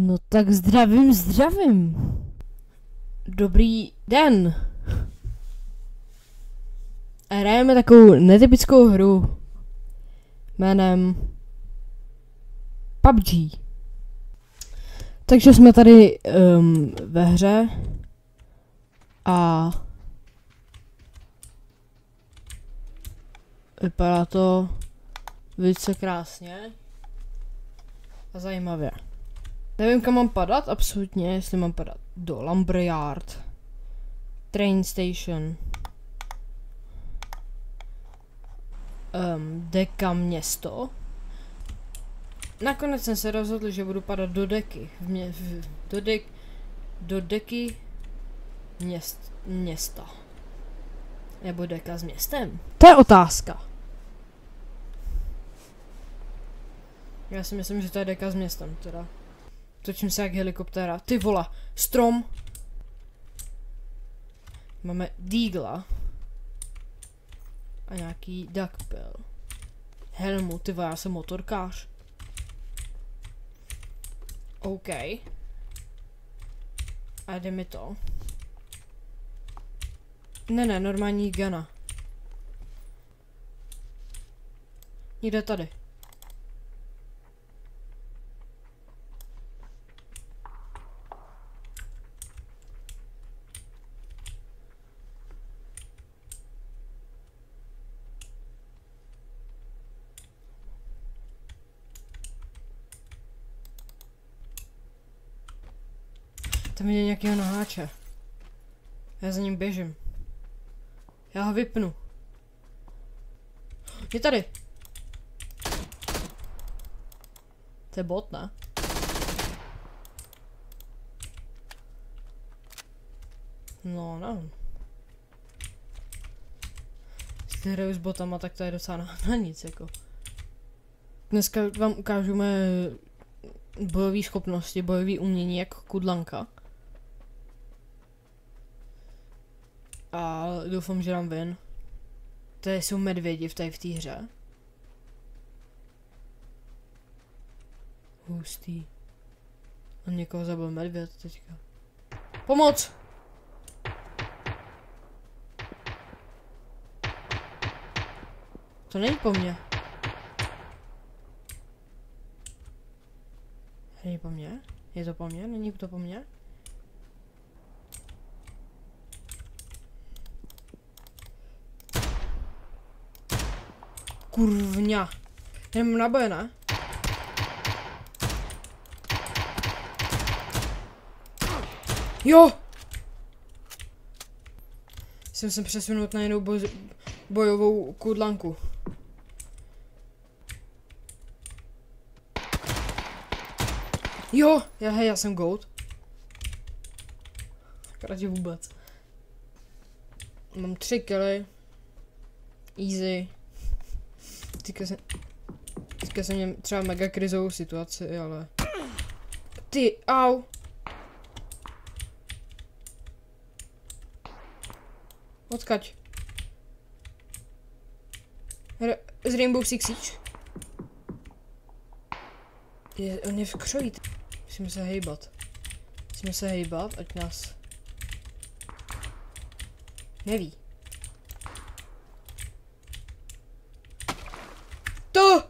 No tak zdravím. Dobrý den. A hrajeme takovou netypickou hru jménem PUBG. Takže jsme tady ve hře a vypadá to velice krásně a zajímavě. Nevím, kam mám padat, absolutně, jestli mám padat do Lumberyard, Train Station, Deka město. Nakonec jsem se rozhodl, že budu padat do deky, do deky města. Nebo deka s městem? To je otázka. Já si myslím, že to je deka s městem, teda. Točím se jak helikoptéra. Ty vole, strom. Máme Deagla. A nějaký duckbill. Helmu, ty vole, já jsem motorkář. OK. A jde mi to. Ne, normální gana. Jde tady. Tam je nějakého naháče. Já za ním běžím. Já ho vypnu. Je tady. To je bot, ne? No, nevím. Jestli hraju s botama, tak to je docela na nic, jako. Dneska vám ukážeme bojové schopnosti, bojové umění jak kudlanka. A doufám, že dám win. Tady jsou medvědi v té hře. Hustý. On někoho zabil medvěd teďka. Pomoc! To není po mně. Není po mně? Je to po mně? Není to po mně? Kurvňa. Jdem na boje, ne? Jo! Jsem se přesunout na jinou bojovou kudlanku. Jo! Já jsem goat. Krátě vůbec. Mám 3 killy. Easy. Teďka jsem měl třeba mega krizovou situaci, ale... Ty, au! Odkaď? Z Rainbow Six Siege? On je v křoví. Musíme se hejbat, ať nás... neví. To!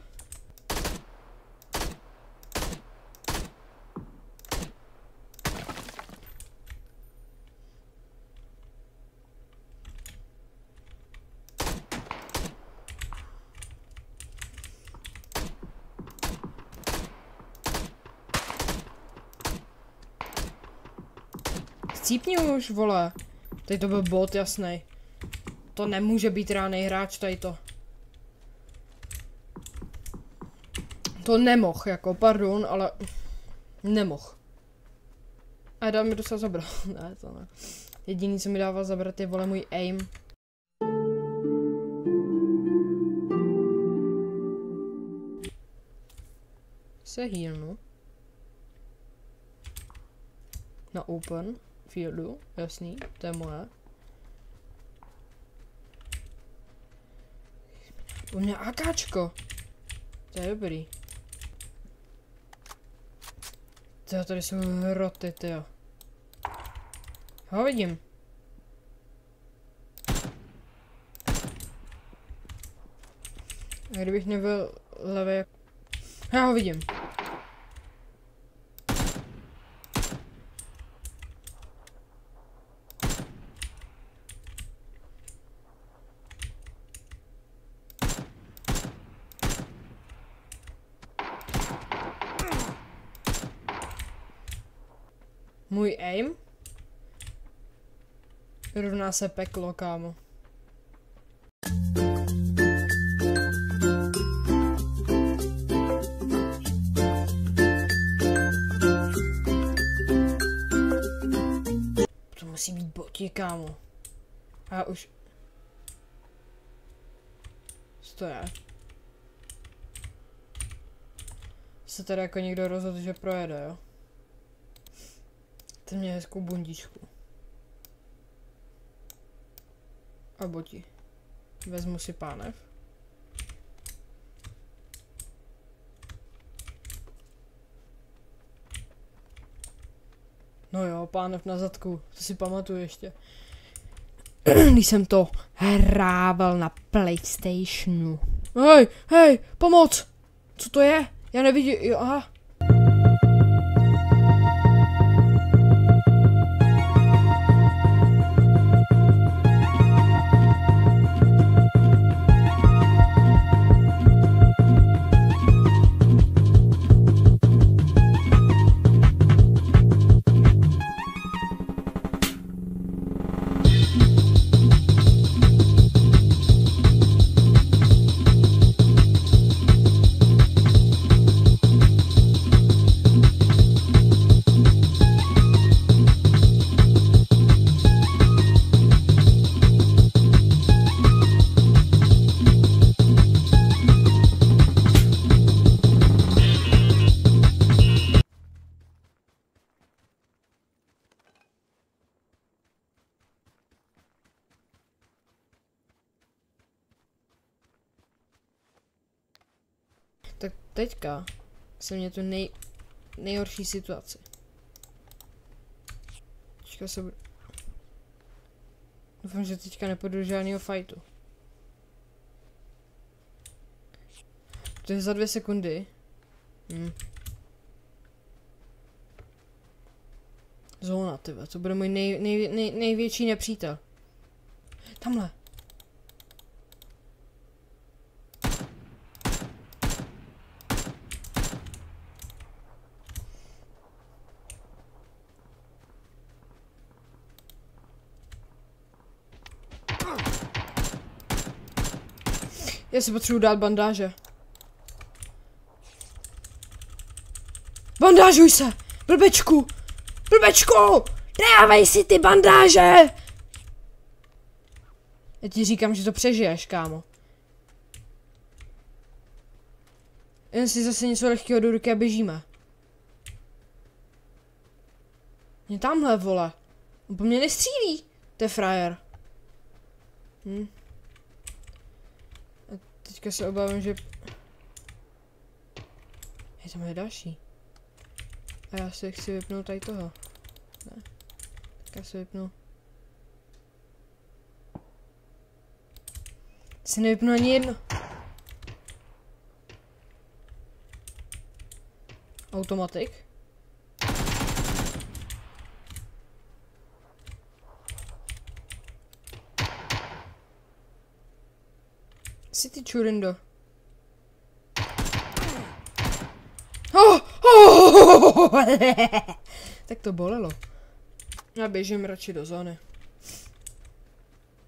Chcípni už, vole. Tady to byl bot, jasnej. To nemůže být reálný hráč, tady to. To nemohl, jako, pardon, ale nemohl. A dá mi docela zabrat. Ne, to ne. Jediný, co mi dává zabrat, je, vole, můj aim. Se healnu. Na open fieldu, jasný, to je moje. U mě AKčko. To je dobrý. Tyjo, tady jsou hroty, tyjo. Ho vidím. A kdybych nebyl levý, já ho vidím. Můj aim rovná se peklo, kámo. To musí být boti, kámo. A já už... Co to je? Se tady jako někdo rozhodl, že projede, jo? Ten mě hezkou bundičku. A boti. Vezmu si pánev. No jo, pánev na zadku, to si pamatuju ještě. Když jsem to hrával na PlayStationu. Hej, hej, pomoc! Co to je? Já nevidím, jo, aha. Tak teďka jsem měl tu nejhorší situaci. Teďka se budu... Doufám, že teďka nepůjdu do žádného fightu. To je za 2 sekundy. Zóna, tyve, to bude můj největší nepřítel. Tamhle. Já si potřebuji dát bandáže. Bandážuj se! Blbečku! Blbečku! Dávej si ty bandáže! Já ti říkám, že to přežiješ, kámo. Jen si zase něco lehkého do ruky a běžíme. Mě tamhle, vole. On po mně nestřílí. To je frajer. A teďka se obávám, že... Je tam je další. A já si chci vypnout tady toho. Ne. Tak já si vypnu. Si nevypnu ani jedno. Automatik. Si ty čurindo. Tak to bolelo. Já běžím radši do zóny.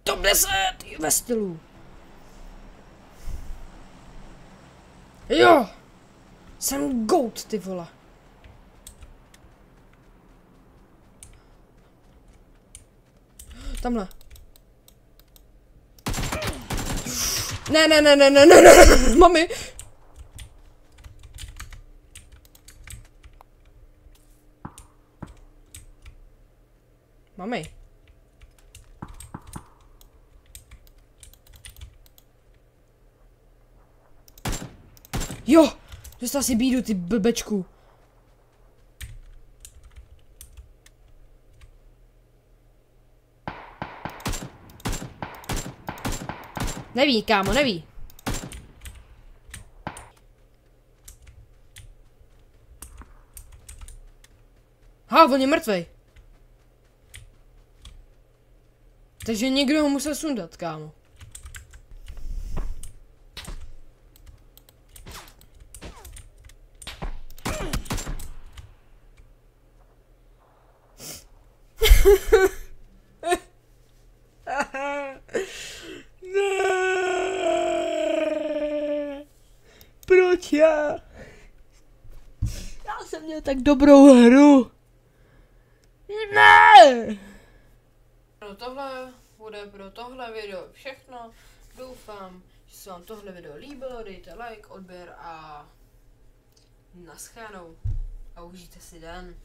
Top 10 ve stylu. Jo! Jsem goat, ty vole. Tamhle. Ne, mami. Mami. Jo, dostal si bídu, ty blbečku. Neví, kámo, neví. On je mrtvej. Takže někdo ho musel sundat, kámo. Ne. Proč já? Já jsem měl tak dobrou hru. Ne! Tohle bude pro tohle video všechno. Doufám, že se vám tohle video líbilo. Dejte like, odběr a naschledanou. A užijte si den.